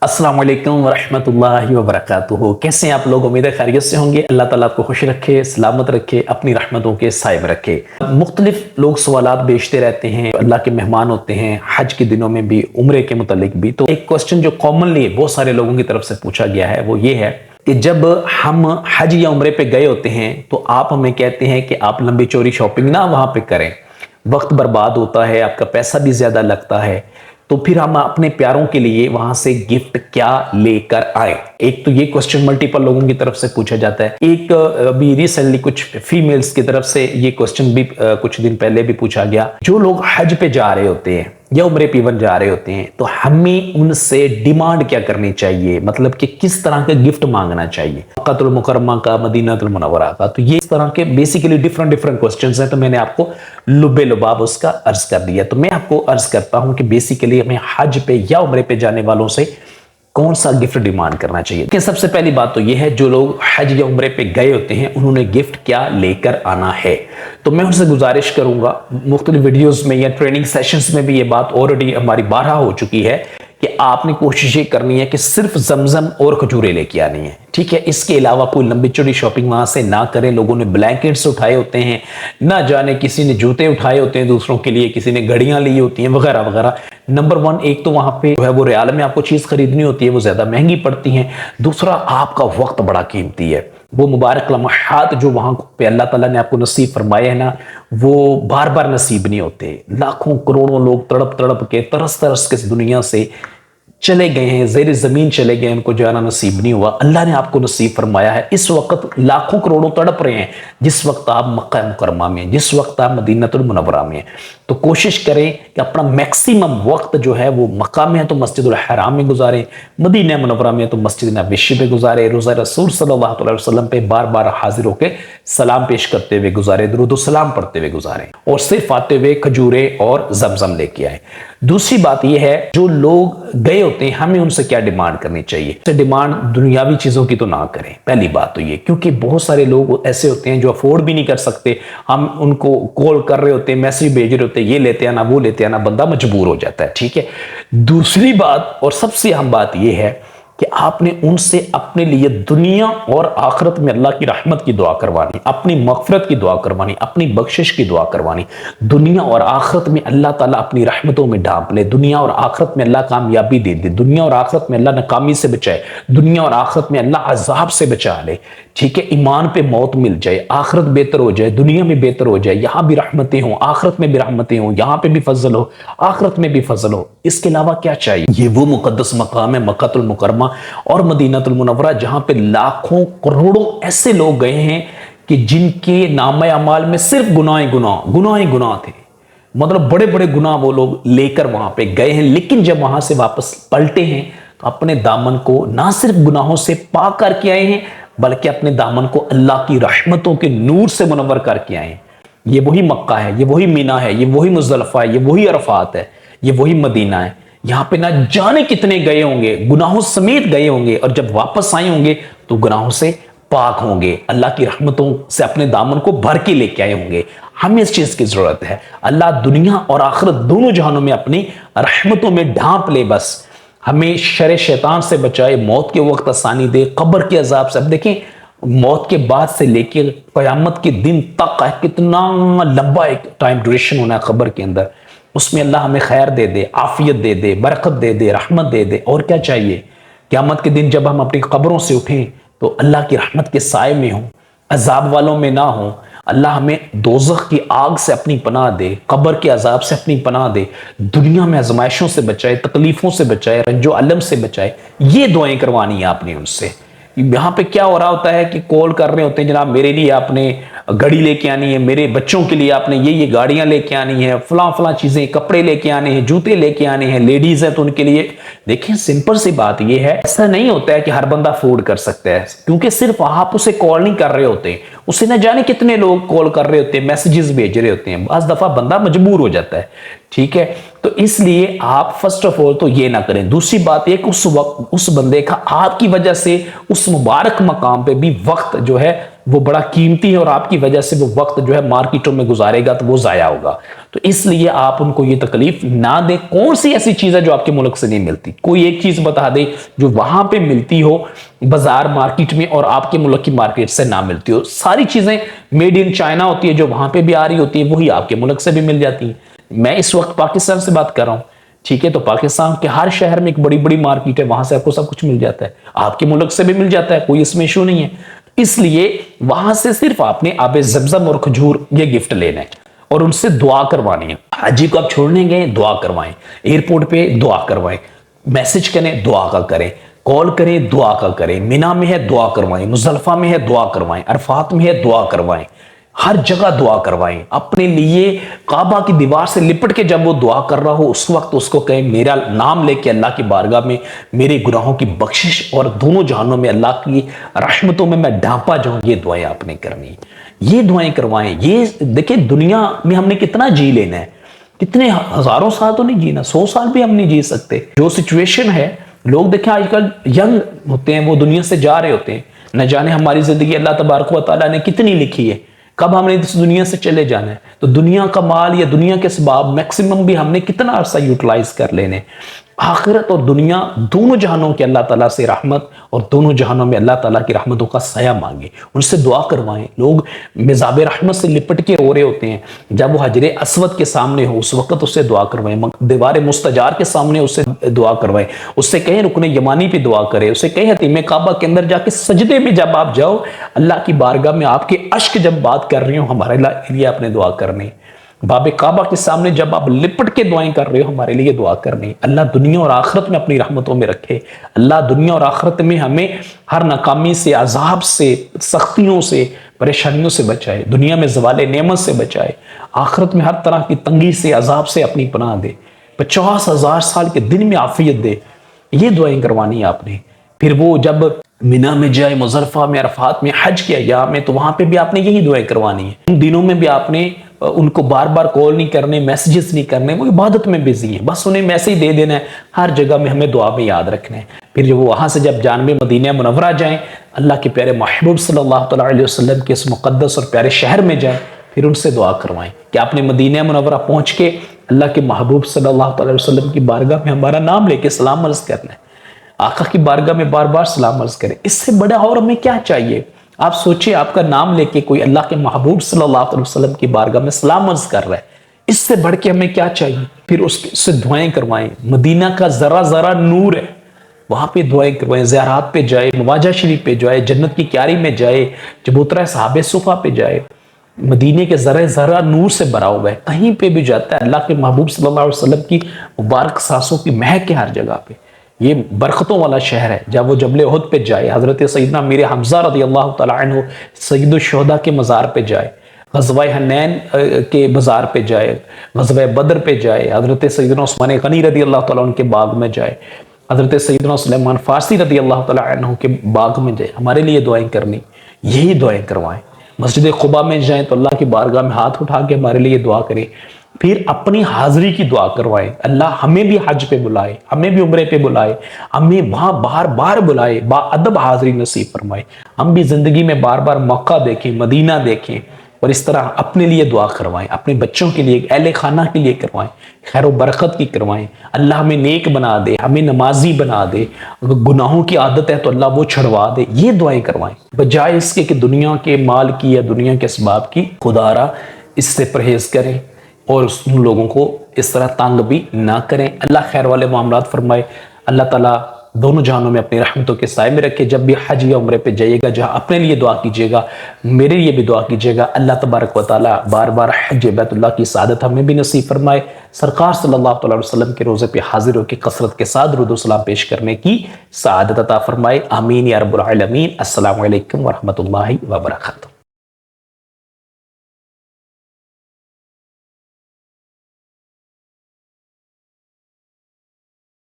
अस्सलाम वालेकुम वरहमतुल्लाहि वबरकातुहू। कैसे हैं आप लोग? उम्मीद है खैरियत से होंगे। अल्लाह ताला आपको खुश रखे, सलामत रखे, अपनी रहमतों के साए में रखे। मुख्तलिफ लोग सवालात भेजते रहते हैं, अल्लाह के मेहमान होते हैं, हज के दिनों में भी, उम्रे के मुतालिक भी। तो एक क्वेश्चन जो कॉमनली बहुत सारे लोगों की तरफ से पूछा गया है वो ये है कि जब हम हज या उम्रे पे गए होते हैं तो आप हमें कहते हैं कि आप लंबी चौड़ी शॉपिंग ना वहाँ पे करें, वक्त बर्बाद होता है, आपका पैसा भी ज्यादा लगता है, तो फिर हम अपने प्यारों के लिए वहां से गिफ्ट क्या लेकर आए। एक तो ये क्वेश्चन मल्टीपल लोगों की तरफ से पूछा जाता है। एक अभी रिसेंटली कुछ फीमेल्स की तरफ से ये क्वेश्चन भी कुछ दिन पहले भी पूछा गया। जो लोग हज पे जा रहे होते हैं या उम्रे पीवन जा रहे होते हैं तो हमें उनसे डिमांड क्या करनी चाहिए, मतलब कि किस तरह का गिफ्ट मांगना चाहिए, मक्कातुल मुकर्रमा का, मदीनातुल मुनव्वरा का। तो ये इस तरह के बेसिकली डिफरेंट डिफरेंट क्वेश्चंस हैं। तो मैंने आपको लुबे लुबाब उसका अर्ज कर दिया। तो मैं आपको अर्ज करता हूं कि बेसिकली हमें हज पे या उम्रे पे जाने वालों से कौन सा गिफ्ट डिमांड करना चाहिए। कि सबसे पहली बात तो यह है, जो लोग हज या उम्रे पे गए होते हैं उन्होंने गिफ्ट क्या लेकर आना है। तो मैं उनसे गुजारिश करूंगा, मुख्तलिफ वीडियोस में या ट्रेनिंग सेशंस में भी ये बात ऑलरेडी हमारी बारहा हो चुकी है कि आपने कोशिश ये करनी है कि सिर्फ जमजम और खजूरें लेके आनी है, ठीक है। इसके अलावा कोई लंबी चौड़ी शॉपिंग वहां से ना करें। लोगों ने ब्लैंकेट्स उठाए होते हैं, ना जाने किसी ने जूते उठाए होते हैं दूसरों के लिए, किसी ने घड़ियां ली होती हैं वगैरह वगैरह। नंबर वन, एक तो वहां पे जो है वो रियाल में आपको चीज खरीदनी होती है, वो ज्यादा महंगी पड़ती है। दूसरा, आपका वक्त बड़ा कीमती है। वो मुबारक लम्हात जो वहां पे अल्लाह ताला ने आपको नसीब फरमाए हैं ना, वो बार बार नसीब नहीं होते। लाखों करोड़ों लोग तड़प तड़प के, तरस तरस के इस दुनिया से चले गए हैं, ज़ेर ज़मीन चले गए, उनको जाना नसीब नहीं हुआ। अल्लाह ने आपको नसीब फरमाया है। इस वक्त लाखों करोड़ों तड़प रहे हैं जिस वक्त आप मक्का मुकरमा में, जिस वक्त आप मदीनतुल मुनव्वरा में। तो कोशिश करें कि अपना मैक्सिमम वक्त जो है वो मक्का में है तो मस्जिदुल हराम में गुजारें, मदीना मुनव्वरा में है तो मस्जिद नबवी पे गुजारे, रोज़ा रसूल सल्लल्लाहु अलैहि वसल्लम पे बार बार हाजिर होकर सलाम पेश करते हुए गुजारे, दुरूद सलाम पढ़ते हुए गुजारें, और सिर्फ आते हुए खजूरें और जमजम लेके आए। दूसरी बात यह है, जो लोग गए होते हैं हमें उनसे क्या डिमांड करनी चाहिए। डिमांड दुनियावी चीजों की तो ना करें, पहली बात तो ये, क्योंकि बहुत सारे लोग ऐसे होते हैं जो अफोर्ड भी नहीं कर सकते। हम उनको कॉल कर रहे होते हैं, मैसेज भेज रहे होते हैं, ये लेते आना, वो लेते आना, बंदा मजबूर हो जाता है, ठीक है। दूसरी बात और सबसे अहम बात यह है कि आपने उनसे अपने लिए दुनिया और आखिरत में अल्लाह की रहमत की दुआ करवानी, अपनी मगफरत की दुआ करवानी, अपनी बख्शिश की दुआ करवानी। दुनिया और आखिरत में अल्लाह ताला अपनी रहमतों में ढांप ले, दुनिया और आखिरत में अल्लाह कामयाबी दे दे, दुनिया और आखिरत में अल्लाह नाकामी से बचाए, दुनिया और आखिरत में अल्लाह अजाब से बचा ले, ठीक है। ईमान पे मौत मिल जाए, आखिरत बेहतर हो जाए, दुनिया में बेहतर हो जाए, यहां भी रहमतें हों, आखिरत में भी रहमतें हों, यहां पे भी फजल हो, आखिरत में भी फजल हो। इसके अलावा क्या चाहिए? ये वो मुकद्दस मकाम है मक्कातुल मुकर्रमा और मदीनातुल मुनव्वरा, जहां पे लाखों करोड़ों ऐसे लोग गए हैं कि जिनके नामे अमाल में सिर्फ गुनाह थे, मतलब बड़े बड़े गुनाह वो लोग लेकर वहां पे गए हैं। लेकिन जब वहां से वापस पलटे हैं तो अपने दामन को ना सिर्फ गुनाहों से पाक करके आए हैं, बल्कि अपने दामन को अल्लाह की रहमतों के नूर से मुनव्वर करके आए हैं। ये वही मक्का है, ये वही मीना है, ये वही मुज़दलिफा है, ये वही अरफात है, ये वही मदीना है। यहां पे ना जाने कितने गए होंगे, गुनाहों समेत गए होंगे, और जब वापस आए होंगे तो गुनाहों से पाक होंगे, अल्लाह की रहमतों से अपने दामन को भर के लेके आए होंगे। हमें इस चीज की जरूरत है। अल्लाह दुनिया और आखिरत दोनों जहानों में अपनी रहमतों में ढांप ले, बस हमें शर शैतान से बचाए, मौत के वक्त आसानी दे, कब्र के अजाब से। अब देखें, मौत के बाद से लेके क़यामत के दिन तक कितना लंबा एक टाइम ड्यूरेशन होना है कब्र के अंदर। उसमें अल्लाह हमें खैर दे दे, आफियत दे दे, बरकत दे दे, रहमत दे दे, और क्या चाहिए। क़यामत के दिन जब हम अपनी कब्रों से उठें तो अल्लाह की रहमत के साए में हों, अजाब वालों में ना हो। अल्लाह हमें दोज़ख की आग से अपनी पनाह दे, कब्र के अजाब से अपनी पनाह दे, दुनिया में आजमाइशों से बचाए, तकलीफों से बचाए, रंजो अलम से बचाए। ये दुआएं करवानी है आपने उनसे। यहाँ पे क्या हो रहा होता है कि कॉल कर रहे होते हैं, जनाब मेरे लिए आपने घड़ी लेके आनी है, मेरे बच्चों के लिए आपने ये गाड़ियां लेके आनी है, फलां फलां चीजें, कपड़े लेके आने हैं, जूते लेके आने हैं, लेडीज है तो उनके लिए। देखिए, सिंपल सी बात ये है, ऐसा नहीं होता है कि हर बंदा अफोर्ड कर सकता है, क्योंकि सिर्फ आप उसे कॉल नहीं कर रहे होते, उसे न जाने कितने लोग कॉल कर रहे होते हैं, मैसेजेस भेज रहे होते हैं। बस दफा बंदा मजबूर हो जाता है, ठीक है। तो इसलिए आप फर्स्ट ऑफ ऑल तो ये ना करें। दूसरी बात यह कि उस बंदे का आपकी वजह से उस मुबारक मकाम पे भी वक्त जो है وہ بڑا قیمتی ہے اور آپ کی وجہ سے وہ وقت جو ہے مارکیٹوں میں گزارے گا تو وہ ضائع ہوگا. تو اس لیے آپ ان کو یہ تکلیف نہ دیں. کون سی ایسی چیز ہے جو آپ کے ملک سے نہیں ملتی؟ کوئی ایک چیز بتا دے جو وہاں پہ ملتی ہو بازار مارکیٹ میں اور آپ کے ملک کی مارکیٹ سے نہ ملتی ہو. ساری چیزیں میڈ ان چائنا ہوتی ہے جو وہاں پہ بھی آ رہی ہوتی ہے وہی آپ کے ملک سے بھی مل جاتی ہیں. میں اس وقت پاکستان سے بات کر رہا ہوں، ٹھیک ہے؟ تو پاکستان کے ہر شہر میں ایک بڑی بڑی مارکیٹ ہے، وہاں سے آپ کو سب کچھ مل جاتا ہے، آپ کے ملک سے بھی مل جاتا ہے، کوئی اس میں ایشو نہیں ہے. اس لیے وہاں سے صرف آپ نے آب زمزم اور کھجور یہ گفٹ لینا ہے اور ان سے دعا کروانی ہے. حاجی کو آپ چھوڑنے گئے دعا کروائیں، ایئرپورٹ پہ دعا کروائیں، میسج کریں دعا کا کریں، کال کریں دعا کا کریں، مینا میں ہے دعا کروائیں، مزدلفہ میں ہے دعا کروائیں، عرفات میں ہے دعا کروائیں، ہر جگہ دعا کروائیں. اپنے لیے کعبہ کی دیوار سے لپٹ کے جب وہ دعا کر رہا ہو اس وقت اس کو کہیں میرا نام لے کے اللہ کی بارگاہ میں میرے گناہوں کی بخشش اور دونوں جہانوں میں اللہ کی رحمتوں میں ڈھانپا جاؤں. یہ دعائیں آپ نے کرنی، یہ دعائیں کروائیں. یہ دیکھیں دنیا میں ہم نے کتنا جی لینا ہے، کتنے ہزاروں سال تو نہیں جینا، 100 سال بھی ہم نہیں جی سکتے. جو سچویشن ہے، لوگ دیکھیں آج کل ینگ ہوتے ہیں وہ دنیا سے جا رہے ہوتے ہیں. نہ جانے ہماری زندگی اللہ تبارک و تعالیٰ نے کتنی لکھی ہے، کب ہم نے اس دنیا سے چلے جانا ہے. تو دنیا کا مال یا دنیا کے اسباب میکسیمم بھی ہم نے کتنا عرصہ یوٹیلائز کر لینے. آخرت اور دنیا دونوں جہانوں کے اللہ تعالیٰ سے رحمت اور دونوں جہانوں میں اللہ تعالیٰ کی رحمتوں کا سایہ مانگے، ان سے دعا کروائیں. لوگ مزاب رحمت سے لپٹ کے رو رہے ہوتے ہیں، جب وہ حجر اسود کے سامنے ہو اس وقت اس سے دعا کروائیں، دیوار مستجار کے سامنے اس سے دعا کروائیں، اس سے کہیں رکن یمانی پہ دعا کرے، اس سے کہیں حتیم کعبہ کے اندر جا کے سجدے میں جب آپ جاؤ اللہ کی بارگاہ میں آپ کے اشک جب بات کر رہی ہوں ہمارے لیے آپ نے دعا کرنی. باب کعبہ کے سامنے جب آپ لپٹ کے دعائیں کر رہے ہو ہمارے لیے دعا کرنی. اللہ دنیا اور آخرت میں اپنی رحمتوں میں رکھے. اللہ دنیا اور آخرت میں ہمیں ہر ناکامی سے، عذاب سے، سختیوں سے، پریشانیوں سے بچائے. دنیا میں زوال نعمت سے بچائے، آخرت میں ہر طرح کی تنگی سے، عذاب سے اپنی پناہ دے. 50,000 سال کے دن میں عافیت دے. یہ دعائیں کروانی آپ نے. پھر وہ جب مینا میں جائے، مزدلفہ میں، عرفات میں، حج کے ایام میں، تو وہاں پہ بھی آپ نے یہی دعائیں کروانی ہے. ان دنوں میں بھی آپ نے ان کو بار بار کال نہیں کرنے، میسیجز نہیں کرنے، وہ عبادت میں بزی ہیں، بس انہیں میسیج دے دینا ہے. ہر جگہ میں ہمیں دعا میں یاد رکھنا ہے. پھر جب وہاں سے جب جانب مدینہ منورہ جائیں، اللہ کے پیارے محبوب صلی اللہ تعالیٰ علیہ وسلم کے اس مقدس اور پیارے شہر میں جائیں، پھر ان سے دعا کروائیں کہ آپ نے مدینہ منورہ پہنچ کے اللہ کے محبوب صلی اللہ تعالیٰ علیہ وسلم کی بارگاہ میں ہمارا نام لے کے سلام عرض کرنا ہے. آقا کی بارگاہ میں بار بار سلام عرض کریں. اس سے بڑا اور ہمیں کیا چاہیے؟ آپ سوچیں آپ کا نام لے کے کوئی اللہ کے محبوب صلی اللہ علیہ وسلم کی بارگاہ میں سلام عرض کر رہا ہے، اس سے بڑھ کے ہمیں کیا چاہیے؟ پھر اس سے دعائیں کروائیں. مدینہ کا ذرا ذرا نور ہے، وہاں پہ دعائیں کروائیں. زیارات پہ جائے، مواجہ شریف پہ جائے، جنت کی کیاری میں جائے، چبوترہ صحابہ صفا پہ جائے. مدینے کے ذرہ ذرہ نور سے بھرا ہوا ہے. کہیں پہ بھی جاتا ہے اللہ کے محبوب صلی اللہ علیہ وسلم کی مبارک سانسوں کی مہک ہے ہر جگہ پہ. یہ برکتوں والا شہر ہے. جب وہ جبل احد پہ جائے، حضرت سیدنا امیر حمزہ رضی اللہ تعالیٰ عنہ سید الشہداء کے مزار پہ جائے، غزوہ حنین کے مزار پہ جائے، غزوہ بدر پہ جائے، حضرت سیدنا عثمان غنی رضی اللہ تعالیٰ عنہ کے باغ میں جائے، حضرت سیدنا سلیمان فارسی رضی اللہ تعالیٰ عنہ کے باغ میں جائے، ہمارے لیے دعائیں کرنی. یہی دعائیں کروائیں. مسجد قباء میں جائیں تو اللہ کی بارگاہ میں ہاتھ اٹھا کے ہمارے لیے دعا کریں. پھر اپنی حاضری کی دعا کروائیں. اللہ ہمیں بھی حج پہ بلائے، ہمیں بھی عمرے پہ بلائے، ہمیں وہاں بار بار بلائے، با ادب حاضری نصیب فرمائے. ہم بھی زندگی میں بار بار مکہ دیکھیں، مدینہ دیکھیں، اور اس طرح اپنے لیے دعا کروائیں، اپنے بچوں کے لیے، اہل خانہ کے لیے کروائیں، خیر و برکت کی کروائیں. اللہ ہمیں نیک بنا دے، ہمیں نمازی بنا دے. اگر گناہوں کی عادت ہے تو اللہ وہ چھڑوا دے. یہ دعائیں کروائیں بجائے اس کے کہ دنیا کے مال کی یا دنیا کے اسباب کی. خدا را اس سے پرہیز کریں اور ان لوگوں کو اس طرح تنگ بھی نہ کریں. اللہ خیر والے معاملات فرمائے. اللہ تعالیٰ دونوں جہانوں میں اپنی رحمتوں کے سائے میں رکھے. جب بھی حج یا عمرے پہ جائیے گا جہاں اپنے لیے دعا کیجیے گا، میرے لیے بھی دعا کیجیے گا. اللہ تبارک و تعالیٰ بار بار حج بیت اللہ کی سعادت ہمیں بھی نصیب فرمائے. سرکار صلی اللہ علیہ وسلم کے روزے پہ حاضر ہو کے کثرت کے ساتھ درود و سلام پیش کرنے کی سعادت عطا فرمائے. آمین یا رب العالمین. السلام علیکم ورحمۃ اللہ وبرکاتہ.